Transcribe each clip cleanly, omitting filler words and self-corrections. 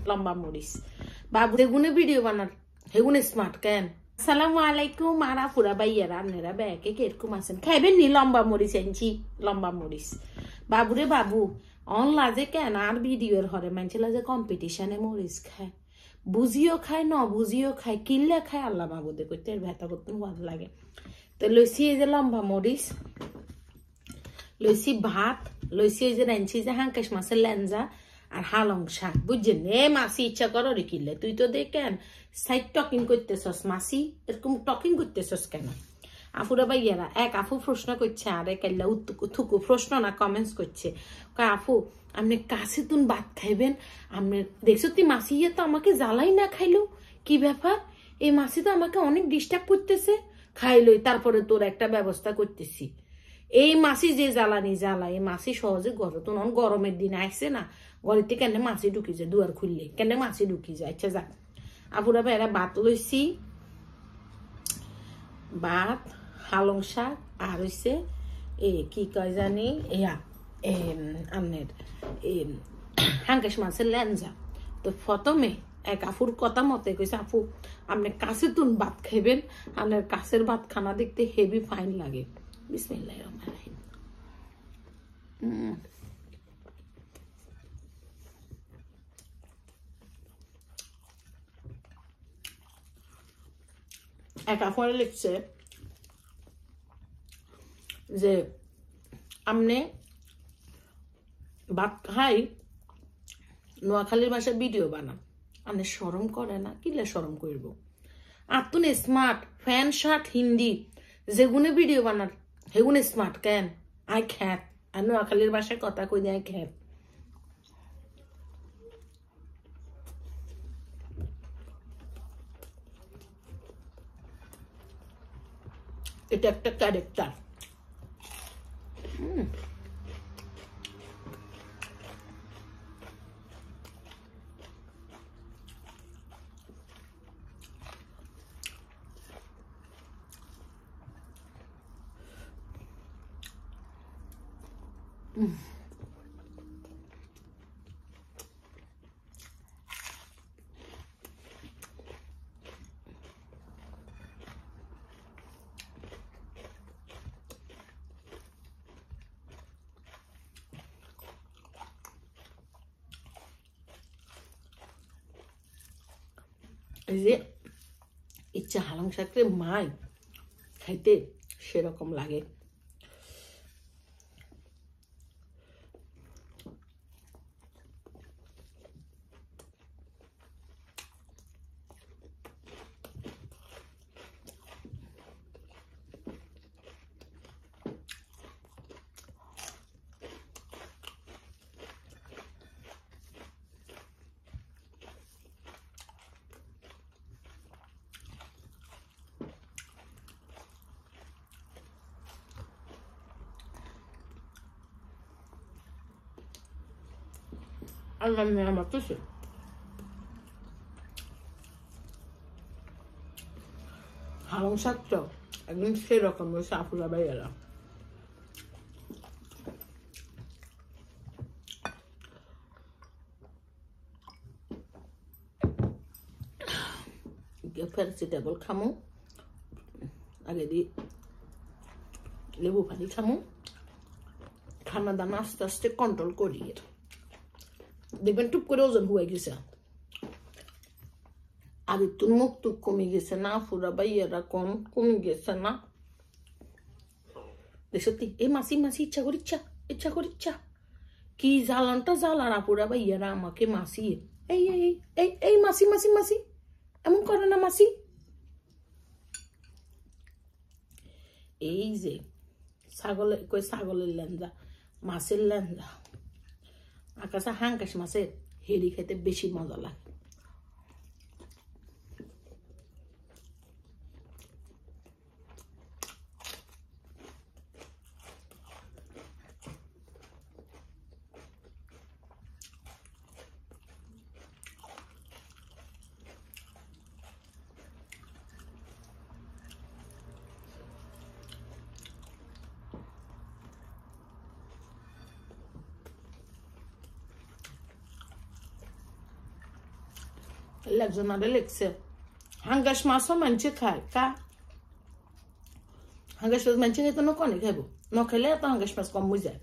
লম্বা মরিচ বাবু হেগুনে ভিডিও বানার হেগুনে স্মার্ট কেন আসসালামু আলাইকুম মারা পুরা বাইয়ারা আপনারা ব্যাকে কিরকম আছেন খাইবেন নি লম্বা মরিচ এনেছি লম্বা মরিচ বাবুরে বাবু অন লাজে কেন আর ভিডিওর হরে মানছে লাজে কম্পিটিশনে মরিচ খায় বুঝিও খায় ন বুঝিও খায় কিল্লে খায় আল্লাহ বাবুদে করতে ভেতা করতে ভালো লাগে তো লইছি এই যে লম্বা মরিচ লইছি ভাত লইছি এই যে রাঁধছি যে হাঙ্কাশ মাছের লেঞ্জা আর হালং শাক বুঝছেন এ মাসি ইচ্ছা করো রে কিনলে তুই তো দেখেন সাইড টকিং করতেছস মাসি এরকম টকিং করতেছস কেন আফুরা ভাইয়ারা এক আফু প্রশ্ন করছে আর এক আল্লাহ থুকু প্রশ্ন না কমেন্টস করছে আফু আপনি কাছে তুন ভাত খাইবেন আপনি দেখছো তুই মাসি ইয়ে তো আমাকে জ্বালাই না খাইলো কি ব্যাপার এই মাসি তো আমাকে অনেক ডিস্টার্ব করতেছে খাইলই তারপরে তোর একটা ব্যবস্থা করতেছি এই মাসি যে জ্বালানি জ্বালা এই মাসি সহজে ঘরে তো গরমের দিন আসছে না ঘরেতে কেন মাছি ঢুকি যায় দুয়ার খুললে কেন মাছি ঢুকি যায় আচ্ছা যা আপুরা ভাইরা ভাত লইছি ভাত হালং শাক আর হইছে কি কয় জানি আমনের হাঙ্কাশ মাছের লেঞ্জা তো প্রথমে এক আফুর কথা মতে কইছে আপু আপনি কাছে তুন ভাত খাইবেন আপনার কাছের ভাত খানা দেখতে হেভি ফাইন লাগে বিসমিল্লাহির রহমানির রহিম এক আফুরে লিখছে যে আমনে ভাত খাই নোয়াখালীর ভাষায় ভিডিও বানান আপনি শরম করে না কিলে শরম করব আর তুন স্মার্ট ফ্যান শার্ট হিন্দি যেগুনে ভিডিও বানার হেগুনে স্মার্ট কেন আই খ্যাত আর নোয়াখালীর ভাষায় কথা কই দিয়ে আই খ্যাত এটা একটা ক্যারেক্টার এই যে ইচ্ছা হালং শাকরে মাই খাইতে সেরকম লাগে আল্লাহ নিয়ামত আছে হালং শাকটা একদম সেরকম হয়েছে আপুরা ভাইয়ারা প্যারাসিটামল খামো আগে দিয়ে লেবু পানি খামো খানা দানা আস্তে আস্তে কন্ট্রোল করি দেখবেন টুপ করে ওজন হয়ে গেছে আর একটু মুখ টুক কমে গেছে না ফুরা বাইয়ারা কম কমে গেছে না সত্যি এই মাসি মাসি ইচ্ছা করিচ্ছা কি জ্বালানটা জ্বালান আপুরা বাইয়ারা আমাকে মাসি এই এই এই এই মাসি মাসি মাসি এমন করে না মাসি এই যে ছাগলের লেঞ্জা মাছের লেঞ্জা আকাশে হাঙ্কাশ মাছের হেরি খেতে বেশি মজা লাগে একজন আরে লেখছে হাঙ্গাস মাছও মানুষে খায় কা হাঙ্গাস মাছ মানুষে খেতে না কনে খাইব ন খেলে এত হাঙ্গাস মাছ কম হয়ে যায়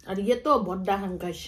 আর ইয়ে তো বড্ডা হাঙ্গাস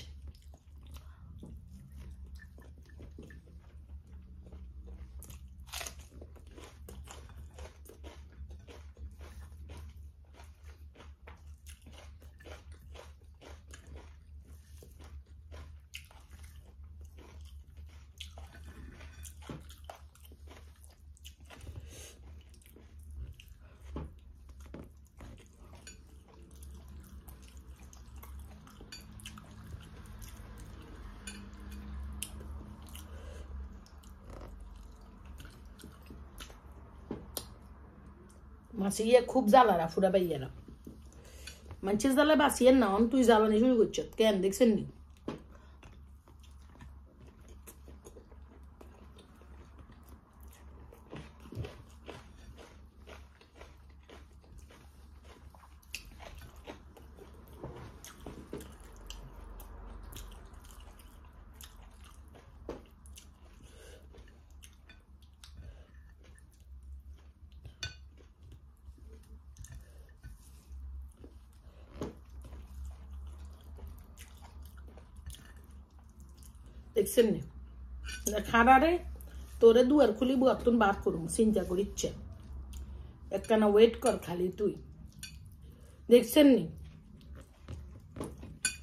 মাছ ইয়ে খুব জ্বালারা ফুরা পাইয়ারা মানুষের জ্বালা বাঁচিয়ে না তুই জ্বালানি শুরু করছ কেন দেখছেন নি দেখছেন নি খারারে তোরে দুয়ার খুলি বুয়াতুন বার করুম চিন্তা করিচ্ছে একখানা ওয়েট কর খালি তুই দেখছেন নি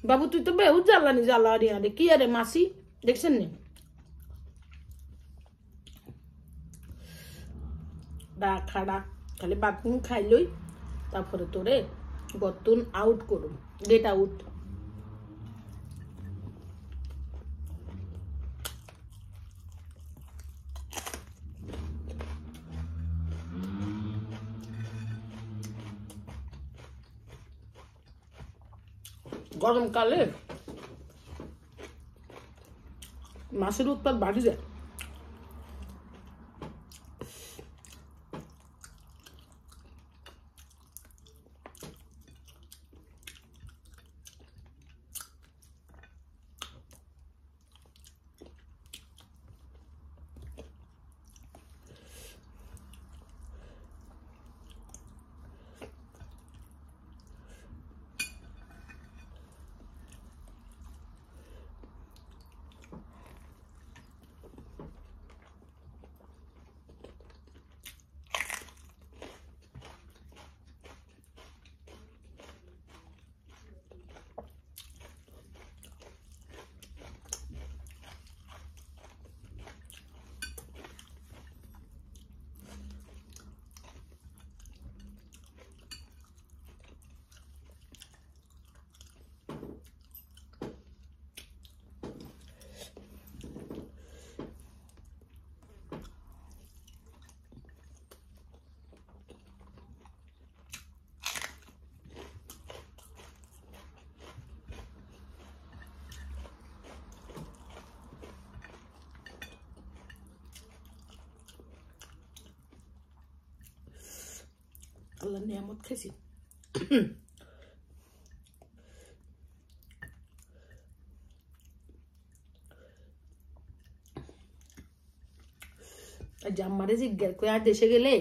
বাবু তুই তো বেহু জ্বালানি জ্বালানি আরে কি আরে মাসি দেখছেন নি খাড়া খালি বাথরুম খাইলই তারপরে তোরে গতুন আউট করুম গেট আউট গরমকালে মাছের উৎপাদ বাড়ি যায় আল্লাহ নিয়ামত খাইছি জাম্মারে জিজ্ঞার করে আর দেশে গেলে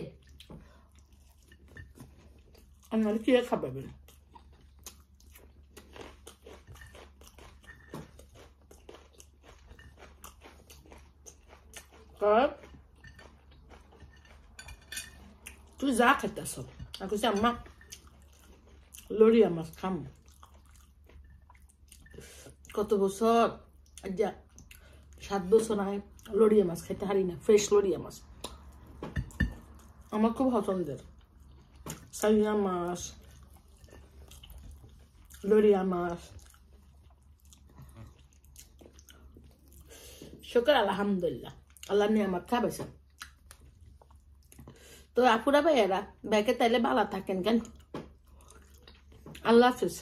আমার কি খাবেন তুই যা খেতেছ aku sih amak lori mas kamu কত বছর আজ্জা 7 বছর আগে লড়িয়া মাছ খেতে হারি না ফ্রেশ লড়িয়া মাছ আমার খুব পছন্দের সাইয়া মাছ লড়িয়া মাছ শুকর আলহামদুলিল্লাহ আল্লাহ নিয়ামত খাবেছে তো আপুরা ভাইয়েরা ব্যাগে তাইলে ভালো থাকেন কেন আল্লাহ হাফিজ